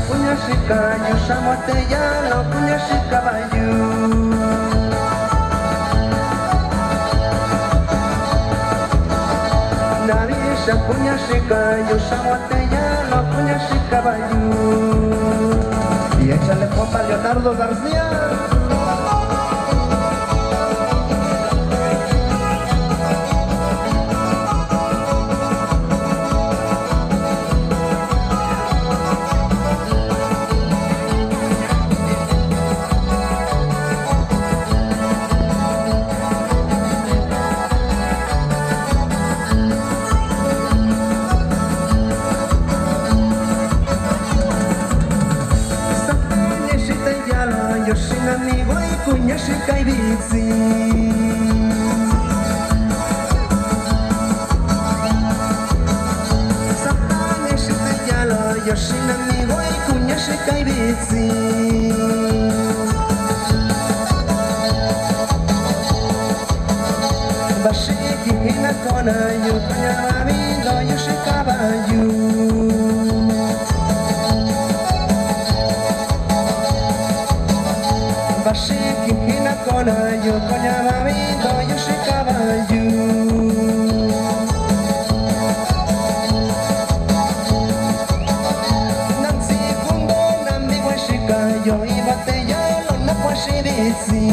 Punya shika yu samote ya lo punya shika bayu Navisa punya shika yu samote ya lo punya shika bayu Y échale pompa Leonardo García. Yo sin amigo y cuña shika y bici Sapane shita yalo yo sin amigo y cuña shika y bici Bashiki hina kona yo cuña amigo yo shika bayu Bashiki hina kona yo konya mamido yo shika bayu Nansi kundo nami wa shika yo ibate ya lo na kwa shirizi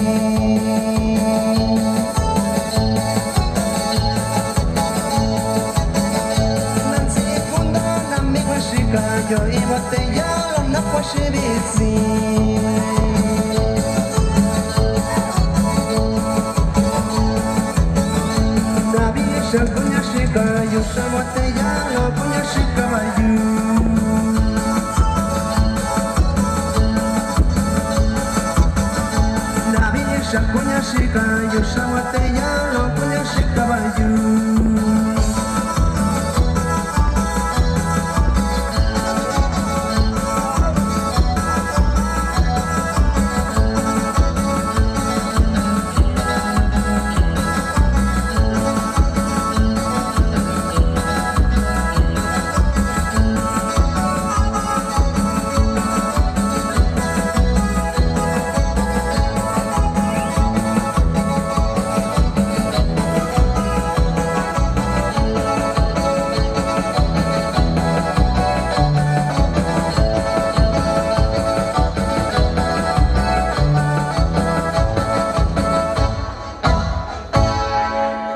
Nansi kundo nami wa shika yo ibate ya lo na kwa shirizi Punya shika yu samote ya lo punya shika bayu Navisa punya shika yu samote ya lo punya shika bayu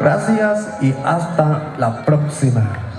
Gracias y hasta la próxima.